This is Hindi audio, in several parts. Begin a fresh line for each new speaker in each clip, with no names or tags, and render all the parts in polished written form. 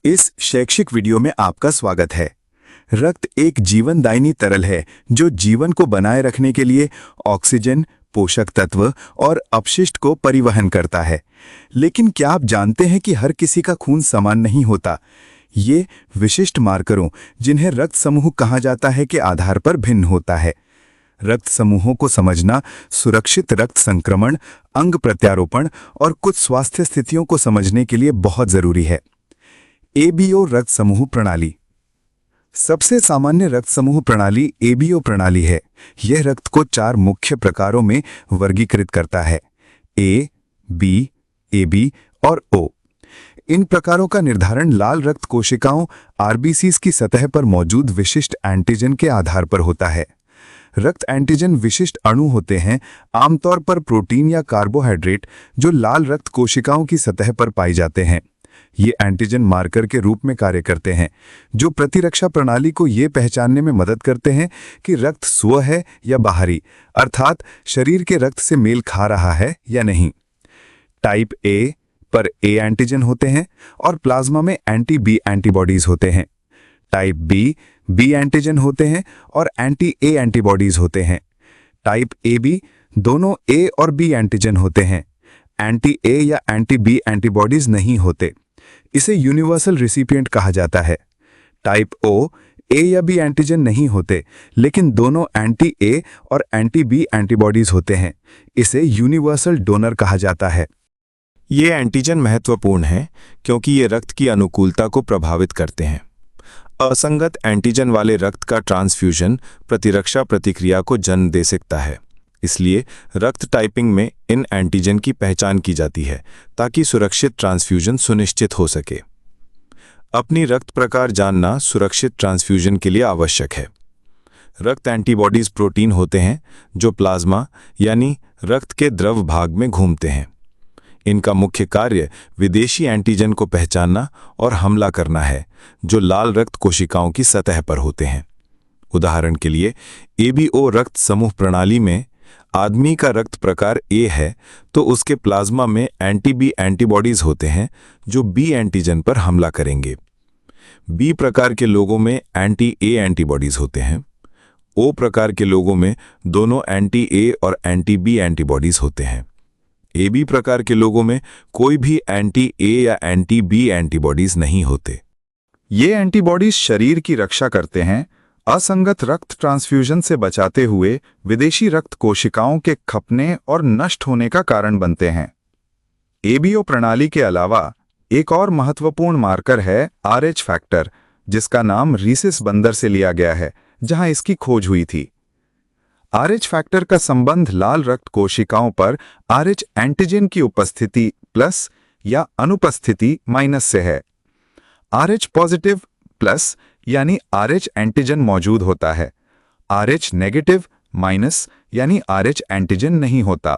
इस शैक्षिक वीडियो में आपका स्वागत है। रक्त एक जीवनदायिनी तरल है जो जीवन को बनाए रखने के लिए ऑक्सीजन, पोषक तत्व और अपशिष्ट को परिवहन करता है। लेकिन क्या आप जानते हैं कि हर किसी का खून समान नहीं होता? ये विशिष्ट मार्करों, जिन्हें रक्त समूह कहा जाता है, के आधार पर भिन्न होता है। रक्त समूहों को समझना सुरक्षित रक्त संक्रमण, अंग प्रत्यारोपण और कुछ स्वास्थ्य स्थितियों को समझने के लिए बहुत जरूरी है। एबीओ रक्त समूह प्रणाली। सबसे सामान्य रक्त समूह प्रणाली एबीओ प्रणाली है। यह रक्त को 4 मुख्य प्रकारों में वर्गीकृत करता है: ए, बी, एबी और ओ। इन प्रकारों का निर्धारण लाल रक्त कोशिकाओं आरबीसीज की सतह पर मौजूद विशिष्ट एंटीजन के आधार पर होता है। रक्त एंटीजन विशिष्ट अणु होते हैं, आमतौर पर प्रोटीन या कार्बोहाइड्रेट, जो लाल रक्त कोशिकाओं की सतह पर पाए जाते हैं। ये एंटीजन मार्कर के रूप में कार्य करते हैं, जो प्रतिरक्षा प्रणाली को ये पहचानने में मदद करते हैं कि रक्त स्व है या बाहरी, अर्थात शरीर के रक्त से मेल खा रहा है या नहीं। टाइप ए पर ए एंटीजन होते हैं और प्लाज्मा में एंटी बी एंटीबॉडीज होते हैं। टाइप बी बी एंटीजन होते हैं और एंटी ए एंटीबॉडीज होते हैं। टाइप ए बी दोनों ए और बी एंटीजन होते हैं। एंटी ए या एंटी बी एंटीबॉडीज नहीं होते। इसे यूनिवर्सल रिसिपिएंट कहा जाता है। टाइप ओ ए या बी एंटीजन नहीं होते, लेकिन दोनों एंटी ए और एंटी बी एंटीबॉडीज होते हैं। इसे यूनिवर्सल डोनर कहा जाता है।
ये एंटीजन महत्वपूर्ण हैं क्योंकि ये रक्त की अनुकूलता को प्रभावित करते हैं। असंगत एंटीजन वाले रक्त का ट्रांसफ्यूजन प्रतिरक्षा प्रतिक्रिया को जन्म दे सकता है। इसलिए रक्त टाइपिंग में इन एंटीजन की पहचान की जाती है ताकि सुरक्षित ट्रांसफ्यूजन सुनिश्चित हो सके। अपनी रक्त प्रकार जानना सुरक्षित ट्रांसफ्यूजन के लिए आवश्यक है। रक्त एंटीबॉडीज प्रोटीन होते हैं जो प्लाज्मा यानी रक्त के द्रव भाग में घूमते हैं। इनका मुख्य कार्य विदेशी एंटीजन को पहचानना और हमला करना है, जो लाल रक्त कोशिकाओं की सतह पर होते हैं। उदाहरण के लिए, एबीओ रक्त समूह प्रणाली में आदमी का रक्त प्रकार ए है तो उसके प्लाज्मा में एंटी बी एंटीबॉडीज होते हैं जो बी एंटीजन पर हमला करेंगे। बी प्रकार के लोगों में एंटी ए एंटीबॉडीज होते हैं। ओ प्रकार के लोगों में दोनों एंटी ए और एंटी बी एंटीबॉडीज होते हैं। ए बी प्रकार के लोगों में कोई भी एंटी ए या एंटी बी एंटीबॉडीज नहीं होते।
ये एंटीबॉडीज शरीर की रक्षा करते हैं, असंगत रक्त ट्रांसफ्यूजन से बचाते हुए विदेशी रक्त कोशिकाओं के खपने और नष्ट होने का कारण बनते हैं। एबीओ प्रणाली के अलावा एक और महत्वपूर्ण मार्कर है आरएच फैक्टर, जिसका नाम रीसिस बंदर से लिया गया है, जहां इसकी खोज हुई थी। आरएच फैक्टर का संबंध लाल रक्त कोशिकाओं पर आरएच एंटीजन की उपस्थिति प्लस या अनुपस्थिति माइनस से है। आरएच पॉजिटिव प्लस यानी आरएच एंटीजन मौजूद होता है। आरएच नेगेटिव माइनस यानी आरएच एंटीजन नहीं होता।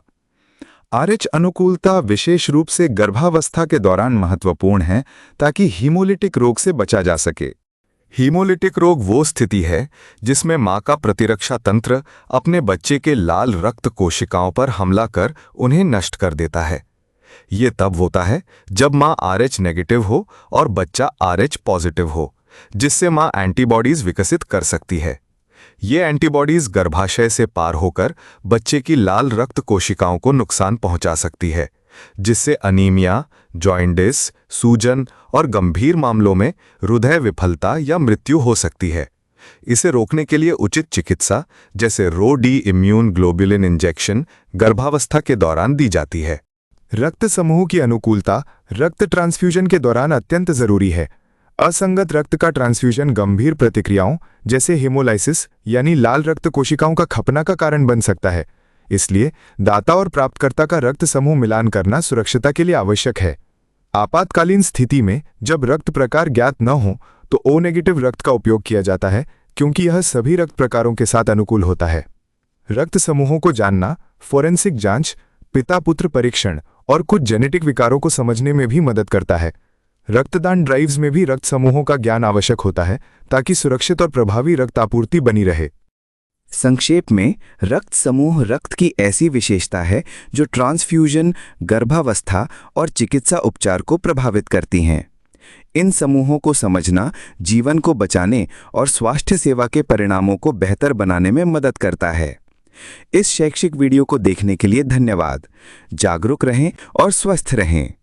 आरएच अनुकूलता विशेष रूप से गर्भावस्था के दौरान महत्वपूर्ण है ताकि हीमोलिटिक रोग से बचा जा सके। हीमोलिटिक रोग वो स्थिति है जिसमें मां का प्रतिरक्षा तंत्र अपने बच्चे के लाल रक्त कोशिकाओं पर हमला कर उन्हें नष्ट कर देता है। ये तब होता है जब मां आरएच नेगेटिव हो और बच्चा आरएच पॉजिटिव हो, जिससे मां एंटीबॉडीज विकसित कर सकती है। ये एंटीबॉडीज गर्भाशय से पार होकर बच्चे की लाल रक्त कोशिकाओं को नुकसान पहुंचा सकती है, जिससे अनीमिया, जॉइंडिस, सूजन और गंभीर मामलों में हृदय विफलता या मृत्यु हो सकती है। इसे रोकने के लिए उचित चिकित्सा जैसे रो-डी इम्यून ग्लोबुलिन इंजेक्शन गर्भावस्था के दौरान दी जाती है। रक्त समूह की अनुकूलता रक्त ट्रांसफ्यूजन के दौरान अत्यंत जरूरी है। असंगत रक्त का ट्रांसफ्यूजन गंभीर प्रतिक्रियाओं जैसे हेमोलाइसिस यानी लाल रक्त कोशिकाओं का खपना का कारण बन सकता है। इसलिए दाता और प्राप्तकर्ता का रक्त समूह मिलान करना सुरक्षिता के लिए आवश्यक है। आपातकालीन स्थिति में जब रक्त प्रकार ज्ञात न हो तो ओ नेगेटिव रक्त का उपयोग किया जाता है, क्योंकि यह सभी रक्त प्रकारों के साथ अनुकूल होता है। रक्त समूहों को जानना फोरेंसिक जांच, पिता पुत्र परीक्षण और कुछ जेनेटिक विकारों को समझने में भी मदद करता है। रक्तदान ड्राइव्स में भी रक्त समूहों का ज्ञान आवश्यक होता है ताकि सुरक्षित और प्रभावी रक्त आपूर्ति बनी रहे।
संक्षेप में, रक्त समूह रक्त की ऐसी विशेषता है जो ट्रांसफ्यूजन, गर्भावस्था और चिकित्सा उपचार को प्रभावित करती हैं। इन समूहों को समझना जीवन को बचाने और स्वास्थ्य सेवा के परिणामों को बेहतर बनाने में मदद करता है। इस शैक्षिक वीडियो को देखने के लिए धन्यवाद। जागरूक रहें और स्वस्थ रहें।